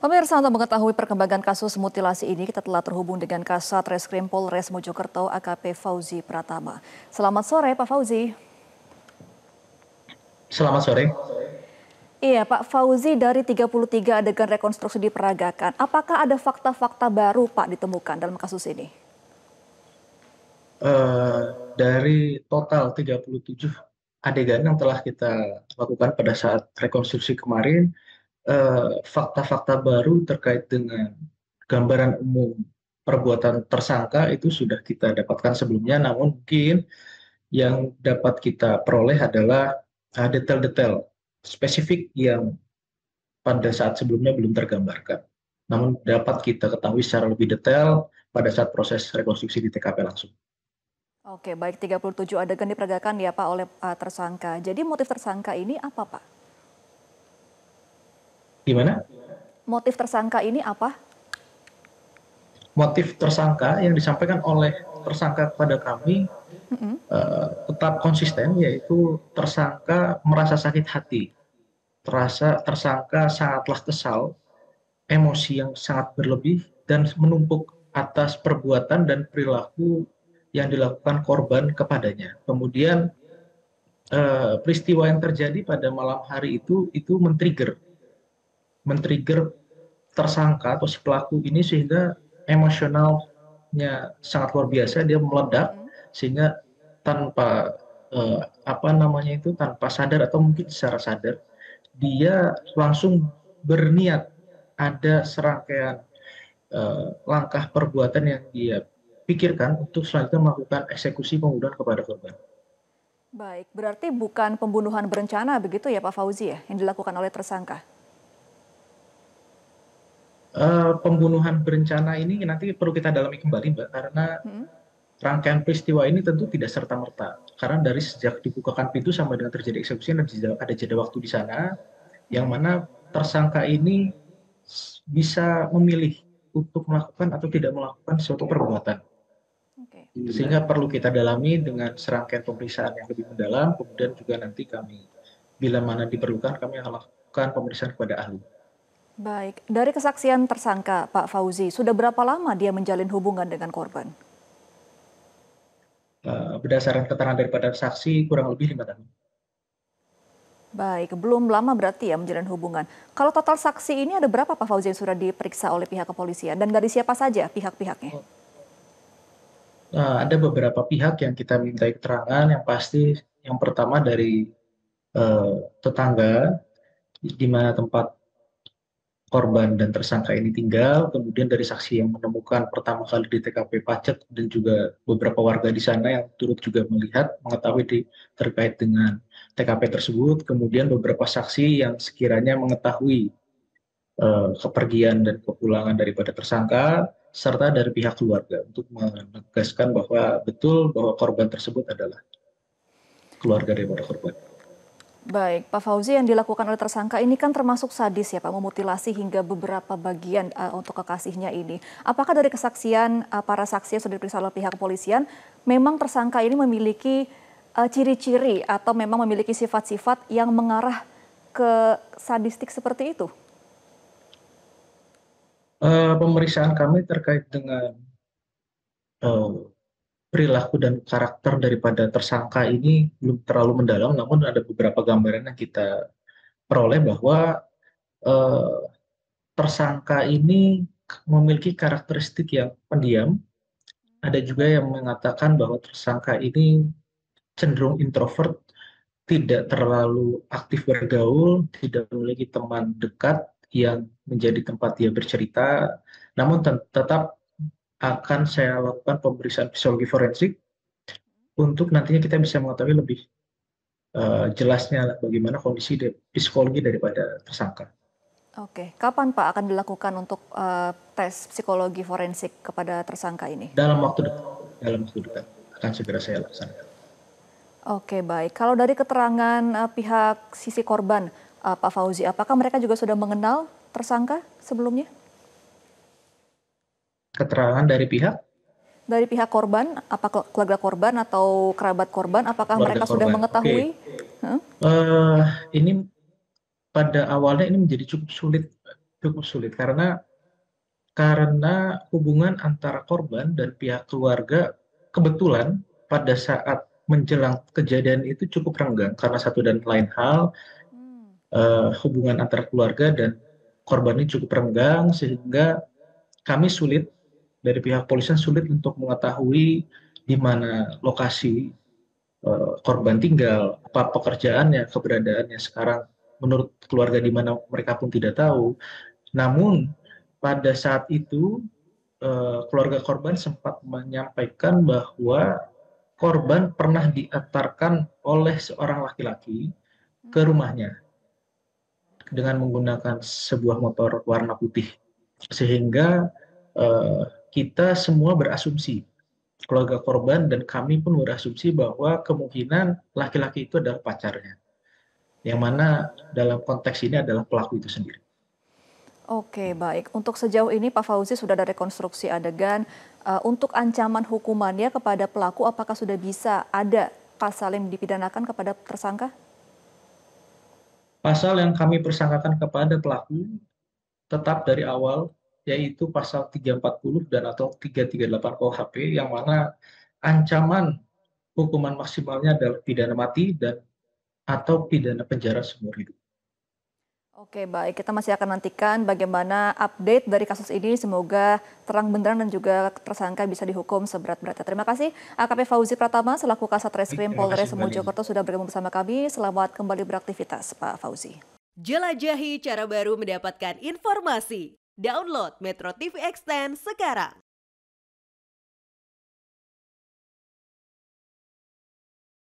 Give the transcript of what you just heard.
Pemirsa, untuk mengetahui perkembangan kasus mutilasi ini, kita telah terhubung dengan Kasat Reskrim Polres Mojokerto AKP Fauzi Pratama. Selamat sore, Pak Fauzi. Selamat sore. Iya, Pak Fauzi, dari 33 adegan rekonstruksi diperagakan, apakah ada fakta-fakta baru, Pak, ditemukan dalam kasus ini? Eh, dari total 37 adegan yang telah kita lakukan pada saat rekonstruksi kemarin, fakta-fakta baru terkait dengan gambaran umum perbuatan tersangka itu sudah kita dapatkan sebelumnya, namun mungkin yang dapat kita peroleh adalah detail-detail spesifik yang pada saat sebelumnya belum tergambarkan. Namun dapat kita ketahui secara lebih detail pada saat proses rekonstruksi di TKP langsung. Oke, baik, 37 adegan diperagakan ya, Pak, oleh tersangka. Jadi motif tersangka ini apa, Pak? Gimana? Motif tersangka ini apa? Motif tersangka yang disampaikan oleh tersangka kepada kami tetap konsisten, yaitu tersangka merasa sakit hati, terasa tersangka sangatlah kesal, emosi yang sangat berlebih dan menumpuk atas perbuatan dan perilaku yang dilakukan korban kepadanya. Kemudian peristiwa yang terjadi pada malam hari itu men-trigger tersangka atau si pelaku ini sehingga emosionalnya sangat luar biasa, dia meledak sehingga tanpa tanpa sadar atau mungkin secara sadar dia langsung berniat ada serangkaian langkah perbuatan yang dia pikirkan untuk selanjutnya melakukan eksekusi pembunuhan kepada korban. Baik, berarti bukan pembunuhan berencana begitu ya, Pak Fauzi, ya, yang dilakukan oleh tersangka? Pembunuhan berencana ini nanti perlu kita dalami kembali, Mbak, karena rangkaian peristiwa ini tentu tidak serta-merta. Karena dari sejak dibukakan pintu sampai dengan terjadi eksekusi ada jeda waktu di sana, yang mana tersangka ini bisa memilih untuk melakukan atau tidak melakukan suatu perbuatan. Oke. Sehingga perlu kita dalami dengan serangkaian pemeriksaan yang lebih mendalam, kemudian juga nanti kami, bila mana diperlukan, kami akan lakukan pemeriksaan kepada ahli. Baik, dari kesaksian tersangka Pak Fauzi, sudah berapa lama dia menjalin hubungan dengan korban? Berdasarkan keterangan daripada saksi, kurang lebih 5 tahun. Baik, belum lama berarti ya menjalin hubungan. Kalau total saksi ini ada berapa, Pak Fauzi, yang sudah diperiksa oleh pihak kepolisian? Dan dari siapa saja pihak-pihaknya? Ada beberapa pihak yang kita minta keterangan, yang pasti yang pertama dari tetangga, di mana tempat korban dan tersangka ini tinggal, kemudian dari saksi yang menemukan pertama kali di TKP Pacet, dan juga beberapa warga di sana yang turut juga melihat, mengetahui terkait dengan TKP tersebut, kemudian beberapa saksi yang sekiranya mengetahui kepergian dan kepulangan daripada tersangka, serta dari pihak keluarga untuk menegaskan bahwa betul bahwa korban tersebut adalah keluarga daripada korban. Baik, Pak Fauzi, yang dilakukan oleh tersangka ini kan termasuk sadis ya, Pak, memutilasi hingga beberapa bagian untuk kekasihnya ini. Apakah dari kesaksian para saksi yang sudah diperiksa oleh pihak kepolisian, memang tersangka ini memiliki ciri-ciri atau memang memiliki sifat-sifat yang mengarah ke sadistik seperti itu? Pemeriksaan kami terkait dengan eh, perilaku dan karakter daripada tersangka ini belum terlalu mendalam, namun ada beberapa gambaran yang kita peroleh bahwa eh, tersangka ini memiliki karakteristik yang pendiam. Ada juga yang mengatakan bahwa tersangka ini cenderung introvert, tidak terlalu aktif bergaul, tidak memiliki teman dekat yang menjadi tempat dia bercerita, namun tetap akan saya lakukan pemeriksaan psikologi forensik untuk nantinya kita bisa mengetahui lebih jelasnya bagaimana kondisi psikologi daripada tersangka. Oke, kapan Pak akan dilakukan untuk tes psikologi forensik kepada tersangka ini? Dalam waktu dekat akan segera saya laksanakan. Oke, baik. Kalau dari keterangan pihak sisi korban, Pak Fauzi, apakah mereka juga sudah mengenal tersangka sebelumnya? Keterangan dari pihak Dari pihak korban, apakah keluarga korban atau kerabat korban, apakah keluarga mereka sudah korban. Oke. mengetahui? Huh? Ini pada awalnya ini menjadi cukup sulit cukup sulit karena hubungan antara korban dan pihak keluarga kebetulan pada saat menjelang kejadian itu cukup renggang karena satu dan lain hal, Hmm. hubungan antara keluarga dan korban ini cukup renggang sehingga kami sulit, dari pihak polisian sulit untuk mengetahui di mana lokasi korban tinggal, apa pekerjaannya, keberadaannya sekarang. Menurut keluarga di mana mereka pun tidak tahu. Namun pada saat itu keluarga korban sempat menyampaikan bahwa korban pernah diantarkan oleh seorang laki-laki ke rumahnya dengan menggunakan sebuah motor warna putih. Sehingga eh, kita semua berasumsi, keluarga korban dan kami pun berasumsi bahwa kemungkinan laki-laki itu adalah pacarnya, yang mana dalam konteks ini adalah pelaku itu sendiri. Oke, baik. Untuk sejauh ini Pak Fauzi sudah ada rekonstruksi adegan. Untuk ancaman hukumannya kepada pelaku, apakah sudah bisa ada pasal yang dipidanakan kepada tersangka? Pasal yang kami persangkakan kepada pelaku tetap dari awal, yaitu pasal 340 dan atau 338 KUHP, yang mana ancaman hukuman maksimalnya adalah pidana mati dan atau pidana penjara seumur hidup. Oke, baik. Kita masih akan nantikan bagaimana update dari kasus ini. Semoga terang benderang dan juga tersangka bisa dihukum seberat-beratnya. Terima kasih AKP Fauzi Pratama selaku Kasat Baik, Reskrim terima kasih Polres Mbak Nini. Mojokerto sudah bergabung bersama kami. Selamat kembali beraktivitas, Pak Fauzi. Jelajahi cara baru mendapatkan informasi. Download Metro TV Extend sekarang.